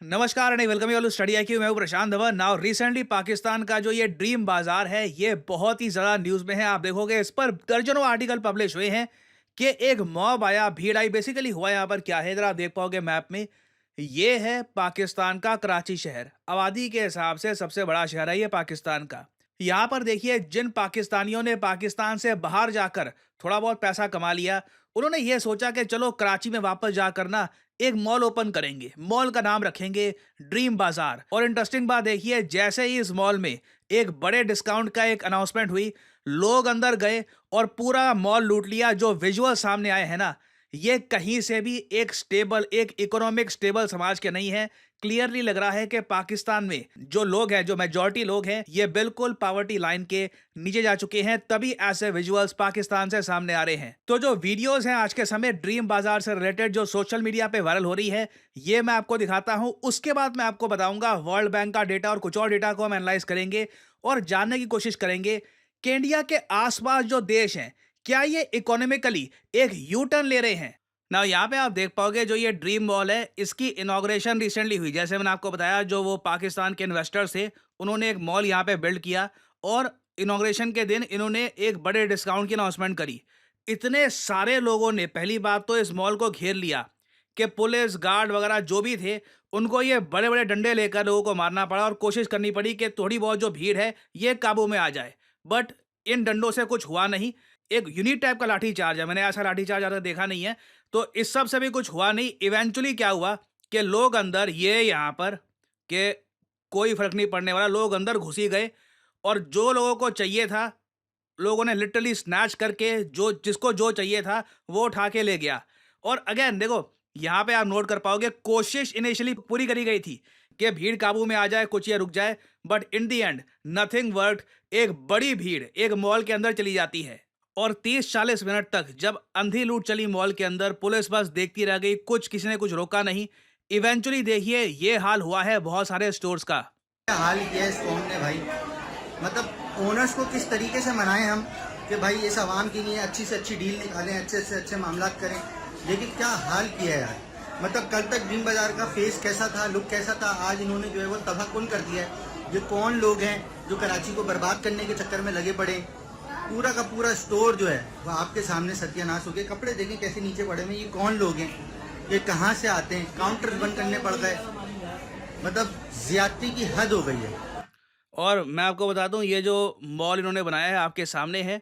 नमस्कार and welcome you all to study IQ. मैं हूं प्रशांत धवन। नाउ रिसेंटली पाकिस्तान का जो ये ड्रीम बाजार है ये बहुत ही ज़्यादा न्यूज़ में है। आप देखोगे इस पर दर्जनों आर्टिकल पब्लिश हुए हैं कि एक मॉब आया, भीड़ आई। बेसिकली हुआ यहाँ पर क्या है, इधर आप देख पाओगे मैप में। ये है पाकिस्तान का कराची शहर, आबादी के हिसाब से सबसे बड़ा शहर है ये पाकिस्तान का। यहाँ पर देखिए, जिन पाकिस्तानियों ने पाकिस्तान से बाहर जाकर थोड़ा बहुत पैसा कमा लिया, उन्होंने ये सोचा कि चलो कराची में वापस जाकर ना एक मॉल ओपन करेंगे। मॉल का नाम रखेंगे ड्रीम बाजार। और इंटरेस्टिंग बात देखिए, जैसे ही इस मॉल में एक बड़े डिस्काउंट का एक अनाउंसमेंट हुई, लोग अंदर गए और पूरा मॉल लूट लिया। जो विजुअल सामने आए हैं ना, ये कहीं से भी एक स्टेबल, एक इकोनॉमिक स्टेबल समाज के नहीं है। क्लियरली लग रहा है कि पाकिस्तान में जो लोग हैं, जो मेजॉरिटी लोग हैं, ये बिल्कुल पॉवर्टी लाइन के नीचे जा चुके हैं। तभी ऐसे विजुअल्स पाकिस्तान से सामने आ रहे हैं। तो जो वीडियोस हैं आज के समय ड्रीम बाजार से रिलेटेड, जो सोशल मीडिया पे वायरल हो रही है, ये मैं आपको दिखाता हूं। उसके बाद मैं आपको बताऊंगा वर्ल्ड बैंक का डेटा और कुछ और डेटा को हम एनालाइज करेंगे और जानने की कोशिश करेंगे कि इंडिया के आसपास जो देश हैं, क्या ये इकोनॉमिकली एक यू टर्न ले रहे हैं। ना यहाँ पे आप देख पाओगे, जो ये ड्रीम मॉल है, इसकी इनॉग्रेशन रिसेंटली हुई। जैसे मैंने आपको बताया, जो वो पाकिस्तान के इन्वेस्टर्स थे, उन्होंने एक मॉल यहाँ पे बिल्ड किया और इनॉग्रेशन के दिन इन्होंने एक बड़े डिस्काउंट की अनाउंसमेंट करी। इतने सारे लोगों ने पहली बात तो इस मॉल को घेर लिया कि पुलिस गार्ड वगैरह जो भी थे, उनको ये बड़े बड़े डंडे लेकर लोगों को मारना पड़ा और कोशिश करनी पड़ी कि थोड़ी बहुत जो भीड़ है ये काबू में आ जाए। बट इन डंडों से कुछ हुआ नहीं। एक यूनिक टाइप का लाठी चार्ज है, मैंने ऐसा लाठी चार्ज ज़्यादा देखा नहीं है। तो इस सब से भी कुछ हुआ नहीं। इवेंचुअली क्या हुआ कि लोग अंदर, ये यहाँ पर कि कोई फर्क नहीं पड़ने वाला, लोग अंदर घुस ही गए और जो लोगों को चाहिए था, लोगों ने लिटरली स्नैच करके जो जिसको जो चाहिए था वो उठा के ले गया। और अगेन देखो, यहाँ पे आप नोट कर पाओगे, कोशिश इनिशियली पूरी करी गई थी कि भीड़ काबू में आ जाए, कुछ ये रुक जाए, but in the and nothing work. एक बड़ी भीड़ एक मॉल के अंदर चली जाती है और 30-40 मिनट तक जब अंधी लूट चली मॉल के अंदर, पुलिस बस देखती रह गई, कुछ किसी ने कुछ रोका नहीं। इवेंचुअली देखिए ये हाल हुआ है बहुत सारे स्टोर्स का। क्या हाल किया है इस कौम ने भाई। मतलब ओनर्स को किस तरीके से मनाएं हम कि भाई इस आवाम के लिए अच्छी से अच्छी डील निकालें, अच्छे से अच्छे मामला करें। लेकिन क्या हाल किया है यार। मतलब कल तक ड्रीम बाजार का फेस कैसा था, लुक कैसा था, आज इन्होंने जो है वो तबाहकुन कर दिया है। ये कौन लोग हैं जो कराची को बर्बाद करने के चक्कर में लगे पड़े। पूरा का पूरा स्टोर जो है वो आपके सामने सत्यानाश हो गया। कपड़े देखें कैसे नीचे पड़े हुए। ये कौन लोग हैं, ये कहाँ से आते हैं। काउंटर बंद करने पड़ गए। मतलब ज्यादती की हद हो गई है। और मैं आपको बता दूं, ये जो मॉल इन्होंने बनाया है आपके सामने है,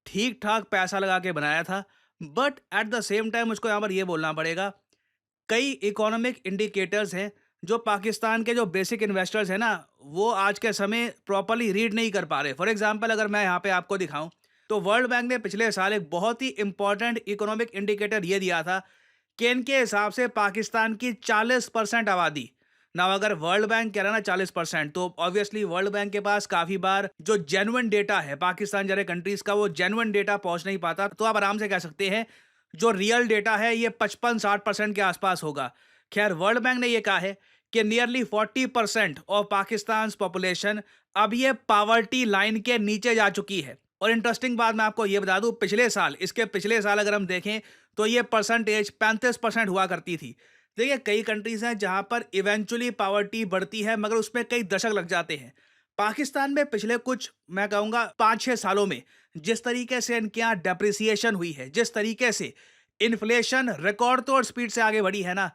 ठीक ठाक पैसा लगा के बनाया था। But at the same time मुझको यहाँ पर ये बोलना पड़ेगा, कई इकोनॉमिक इंडिकेटर्स हैं जो पाकिस्तान के जो बेसिक इन्वेस्टर्स हैं ना, वो आज के समय प्रॉपरली रीड नहीं कर पा रहे। फॉर एग्जांपल अगर मैं यहाँ पे आपको दिखाऊं, तो वर्ल्ड बैंक ने पिछले साल एक बहुत ही इंपॉर्टेंट इकोनॉमिक इंडिकेटर ये दिया था कि इनके हिसाब से पाकिस्तान की 40% आबादी, ना अगर वर्ल्ड बैंक कह रहा है ना 40%, तो ऑब्वियसली वर्ल्ड बैंक के पास काफी बार जो जेन्युइन डेटा है पाकिस्तान जैसे कंट्रीज का, वो जेन्युइन डेटा पहुंच नहीं पाता। तो आप आराम से कह सकते हैं जो रियल डेटा है ये 55-60% के आसपास होगा। खैर, वर्ल्ड बैंक ने ये कहा है कि नियरली 40% ऑफ पाकिस्तान पॉपुलेशन अब ये पावर्टी लाइन के नीचे जा चुकी है। और इंटरेस्टिंग बात मैं आपको ये बता दूं, पिछले साल, इसके पिछले साल अगर हम देखें तो ये परसेंटेज 35% हुआ करती थी। देखिए, कई कंट्रीज हैं जहां पर इवेंचुअली पावर्टी बढ़ती है, मगर उसमें कई दशक लग जाते हैं। पाकिस्तान में पिछले कुछ, मैं कहूंगा 5-6 सालों में, जिस तरीके से इनके यहाँ डेप्रिसिएशन हुई है, जिस तरीके से इन्फ्लेशन रिकॉर्ड तोड़ स्पीड से आगे बढ़ी है ना,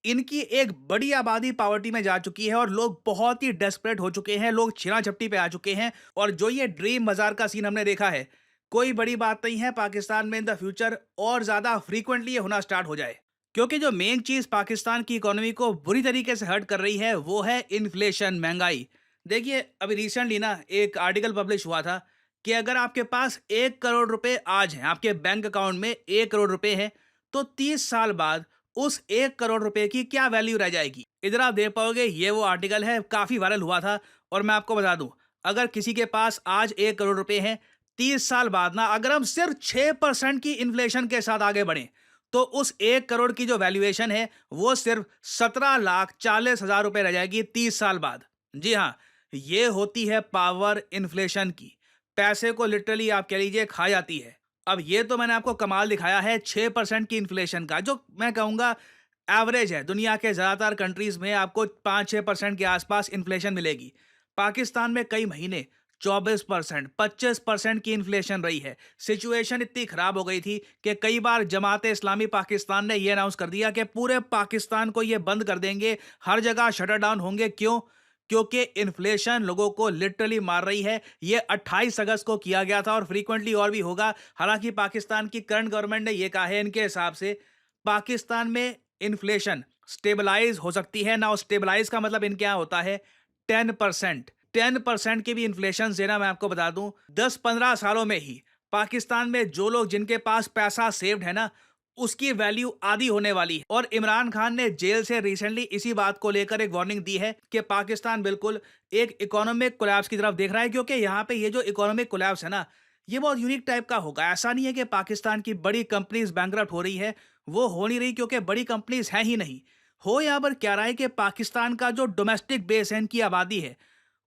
इनकी एक बड़ी आबादी पावर्टी में जा चुकी है और लोग बहुत ही डेस्परेट हो चुके हैं, लोग छिना झपटी पे आ चुके हैं। और जो ये ड्रीम बाजार का सीन हमने देखा है, कोई बड़ी बात नहीं है पाकिस्तान में इन द फ्यूचर और ज्यादा फ्रीक्वेंटली ये होना स्टार्ट हो जाए। क्योंकि जो मेन चीज पाकिस्तान की इकोनॉमी को बुरी तरीके से हर्ट कर रही है वो है इन्फ्लेशन, महंगाई। देखिए, अभी रिसेंटली ना एक आर्टिकल पब्लिश हुआ था कि अगर आपके पास 1 करोड़ रुपए आज हैं, आपके बैंक अकाउंट में 1 करोड़ रुपए हैं, तो 30 साल बाद उस 1 करोड़ रुपए की क्या वैल्यू रह जाएगी। इधर आप देख पाओगे, ये वो आर्टिकल है, काफी वायरल हुआ था। और मैं आपको बता दूं, अगर किसी के पास आज 1 करोड़ रुपए हैं, 30 साल बाद ना अगर हम सिर्फ 6% की इन्फ्लेशन के साथ आगे बढ़े, तो उस 1 करोड़ की जो वैल्यूएशन है वो सिर्फ 17,40,000 रुपए रह जाएगी 30 साल बाद। जी हाँ, ये होती है पावर इन्फ्लेशन की। पैसे को लिटरली आप कह लीजिए खा जाती है। अब ये तो मैंने आपको कमाल दिखाया है 6% की इन्फ्लेशन का, जो मैं कहूंगा एवरेज है, दुनिया के ज़्यादातर कंट्रीज़ में आपको 5-6% के आसपास इन्फ्लेशन मिलेगी। पाकिस्तान में कई महीने 24%, 25% की इन्फ्लेशन रही है। सिचुएशन इतनी खराब हो गई थी कि कई बार जमात इस्लामी पाकिस्तान ने ये अनाउंस कर दिया कि पूरे पाकिस्तान को ये बंद कर देंगे, हर जगह शटर डाउन होंगे। क्यों? क्योंकि इन्फ्लेशन लोगों को लिटरली मार रही है। ये 28 अगस्त को किया गया था और फ्रीक्वेंटली और भी होगा। हालांकि पाकिस्तान की करंट गवर्नमेंट ने यह कहा है, इनके हिसाब से पाकिस्तान में इन्फ्लेशन स्टेबलाइज हो सकती है ना। स्टेबलाइज का मतलब इनके यहाँ होता है 10%। 10% की भी इन्फ्लेशन देना, मैं आपको बता दूं, 10-15 सालों में ही पाकिस्तान में जो लोग जिनके पास पैसा सेव्ड है ना, उसकी वैल्यू आधी होने वाली है। और इमरान खान ने जेल से रिसेंटली इसी बात को लेकर एक वार्निंग दी है कि पाकिस्तान बिल्कुल एक इकोनॉमिक कोलैप्स की तरफ देख रहा है। क्योंकि यहाँ पे ये जो इकोनॉमिक कोलैप्स है ना, ये बहुत यूनिक टाइप का होगा। ऐसा नहीं है कि पाकिस्तान की बड़ी कंपनीज बैंकरप्ट हो रही है, वो हो नहीं रही क्योंकि बड़ी कंपनीज हैं ही नहीं। हो यहाँ पर क्या रहा है कि पाकिस्तान का जो डोमेस्टिक बेस है, इनकी आबादी है,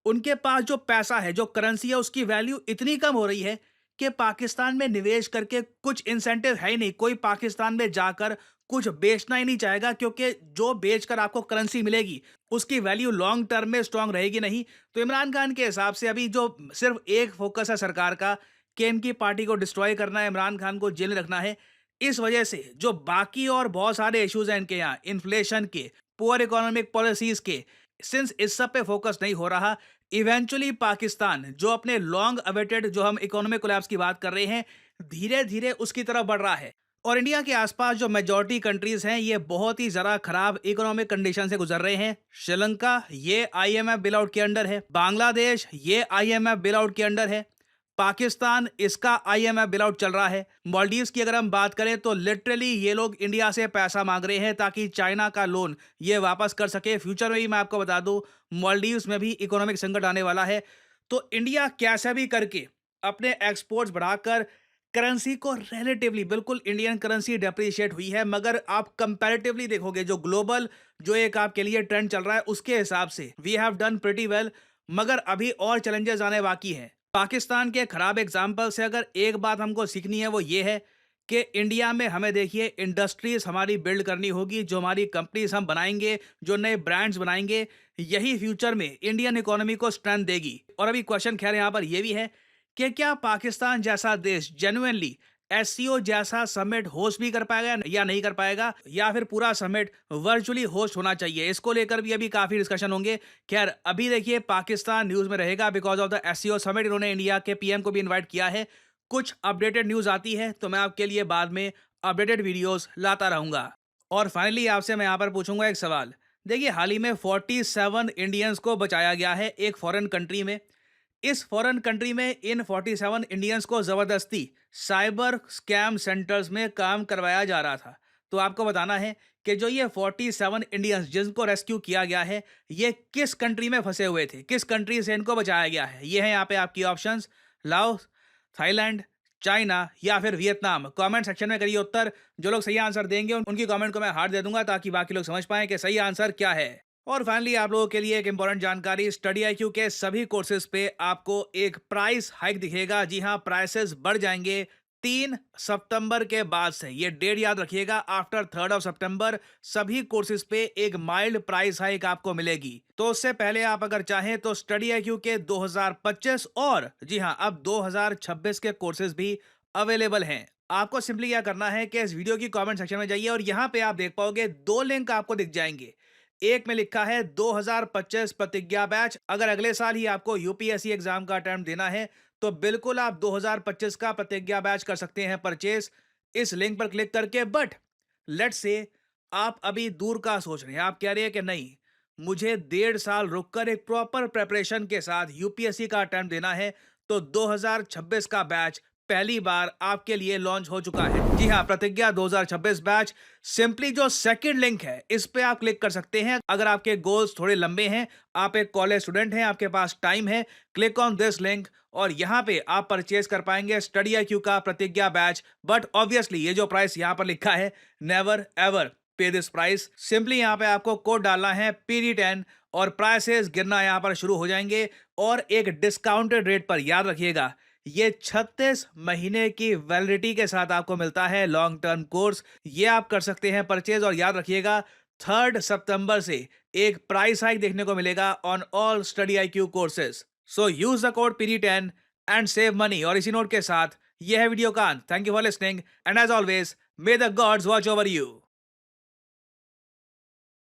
उनके पास जो पैसा है, जो करेंसी है, उसकी वैल्यू इतनी कम हो रही है कि पाकिस्तान में निवेश करके कुछ इंसेंटिव है ही नहीं। कोई पाकिस्तान में जाकर कुछ बेचना ही नहीं चाहेगा, क्योंकि जो बेचकर आपको करेंसी मिलेगी उसकी वैल्यू लॉन्ग टर्म में स्ट्रांग रहेगी नहीं। तो इमरान खान के हिसाब से अभी जो सिर्फ एक फोकस है सरकार का कि इनकी पार्टी को डिस्ट्रॉय करना है, इमरान खान को जेल में रखना है। इस वजह से जो बाकी और बहुत सारे इश्यूज हैं इनके यहाँ, इन्फ्लेशन के, पुअर इकोनॉमिक पॉलिसीज के, सिंस इस सब पे फोकस नहीं हो रहा, इवेंचुअली पाकिस्तान जो अपने लॉन्ग अवेटेड, जो हम इकोनॉमिक कोलैप्स की बात कर रहे हैं, धीरे धीरे उसकी तरफ बढ़ रहा है। और इंडिया के आसपास जो मेजॉरिटी कंट्रीज हैं, ये बहुत ही ज़्यादा खराब इकोनॉमिक कंडीशन से गुजर रहे हैं। श्रीलंका ये आईएमएफ बिल आउट के अंडर है, बांग्लादेश ये आईएमएफ बिल आउट के अंडर है, पाकिस्तान इसका आईएमएफ बिल आउट चल रहा है। मालदीव्स की अगर हम बात करें तो लिटरली ये लोग इंडिया से पैसा मांग रहे हैं ताकि चाइना का लोन ये वापस कर सके। फ्यूचर में भी मैं आपको बता दूं, मालदीव्स में भी इकोनॉमिक संकट आने वाला है। तो इंडिया कैसे भी करके अपने एक्सपोर्ट्स बढ़ाकर करेंसी को रिलेटिवली, बिल्कुल इंडियन करेंसी डेप्रिशिएट हुई है, मगर आप कंपैरेटिवली देखोगे जो ग्लोबल जो एक आपके लिए ट्रेंड चल रहा है उसके हिसाब से we have done pretty well. मगर अभी और चैलेंजेस आने बाकी हैं। पाकिस्तान के खराब एग्जाम्पल से अगर एक बात हमको सीखनी है वो ये है कि इंडिया में हमें देखिए इंडस्ट्रीज हमारी बिल्ड करनी होगी। जो हमारी कंपनीज हम बनाएंगे, जो नए ब्रांड्स बनाएंगे, यही फ्यूचर में इंडियन इकोनॉमी को स्ट्रेंथ देगी। और अभी क्वेश्चन खैर यहाँ पर यह भी है कि क्या पाकिस्तान जैसा देश जेन्युइनली एससीओ जैसा समिट होस्ट भी कर पाएगा या नहीं कर पाएगा, या फिर पूरा समिट वर्चुअली होस्ट होना चाहिए, इसको लेकर भी अभी काफी डिस्कशन होंगे। खैर अभी देखिए पाकिस्तान न्यूज में रहेगा because of the SCO summit. इन्होंने इंडिया के पीएम को भी इनवाइट किया है। कुछ अपडेटेड न्यूज आती है तो मैं आपके लिए बाद में अपडेटेड वीडियोस लाता रहूंगा। और फाइनली आपसे मैं यहाँ पर पूछूंगा एक सवाल। देखिए हाल ही में 47 इंडियंस को बचाया गया है एक फॉरेन कंट्री में। इस फॉरेन कंट्री में इन 47 इंडियंस को जबरदस्ती साइबर स्कैम सेंटर्स में काम करवाया जा रहा था। तो आपको बताना है कि जो ये 47 इंडियंस जिनको रेस्क्यू किया गया है, ये किस कंट्री में फंसे हुए थे, किस कंट्री से इनको बचाया गया है। ये है यहाँ पे आपकी ऑप्शंस, लाओस, थाईलैंड, चाइना या फिर वियतनाम। कमेंट सेक्शन में करिए उत्तर। जो लोग सही आंसर देंगे उनकी कमेंट को मैं हार्ट दे दूंगा ताकि बाकी लोग समझ पाएं कि सही आंसर क्या है। और फाइनली आप लोगों के लिए एक इंपॉर्टेंट जानकारी, स्टडी आईक्यू के सभी कोर्सेज पे आपको एक प्राइस हाइक दिखेगा। जी हाँ, प्राइसेस बढ़ जाएंगे 3 सितंबर के बाद से। ये डेट याद रखिएगा, आफ्टर 3 सितंबर सभी कोर्सेज पे एक माइल्ड प्राइस हाइक आपको मिलेगी। तो उससे पहले आप अगर चाहें तो स्टडी आईक्यू के 2025 और जी हाँ अब 2026 के कोर्सेज भी अवेलेबल हैं। आपको सिंपली क्या करना है कि इस वीडियो की कमेंट सेक्शन में जाइए और यहाँ पे आप देख पाओगे 2 लिंक आपको दिख जाएंगे। एक में लिखा है 2025 प्रतिज्ञा बैच। अगर अगले साल ही आपको यूपीएससी एग्जाम का अटेम्प्ट देना है तो बिल्कुल आप 2025 का प्रतिज्ञा बैच कर सकते हैं परचेस इस लिंक पर क्लिक करके। बट लेट्स से आप अभी दूर का सोच रहे हैं, आप कह रहे हैं कि नहीं, मुझे 1.5 साल रुककर एक प्रॉपर प्रेपरेशन के साथ यूपीएससी का अटेम्प्ट देना है, तो 2026 का बैच पहली बार आपके लिए लॉन्च हो चुका है। जी हाँ, प्रतिज्ञा 2026 बैच। सिंपली जो सेकंड लिंक है इस पे आप क्लिक कर सकते हैं। अगर आपके गोल्स थोड़े लंबे हैं, आप एक कॉलेज स्टूडेंट हैं, आपके पास टाइम है, क्लिक ऑन दिस लिंक और यहाँ पे आप परचेज कर पाएंगे स्टडी आईक्यू का प्रतिज्ञा बैच। बट ऑब्वियसली ये जो प्राइस यहाँ पर लिखा है, नेवर एवर पे दिस प्राइस। सिंपली यहाँ पे आपको कोड डालना है PD10 और प्राइसेस गिरना यहाँ पर शुरू हो जाएंगे। और एक डिस्काउंटेड रेट पर, याद रखिएगा ये 36 महीने की वैलिडिटी के साथ आपको मिलता है लॉन्ग टर्म कोर्स। ये आप कर सकते हैं परचेज, और याद रखिएगा 3 सितंबर से एक प्राइस हाइक देखने को मिलेगा on all study IQ courses. So use the code PD10 and save money. और इसी नोट के साथ ये है वीडियो का अंत। Thank you for listening and as always may the gods watch over you.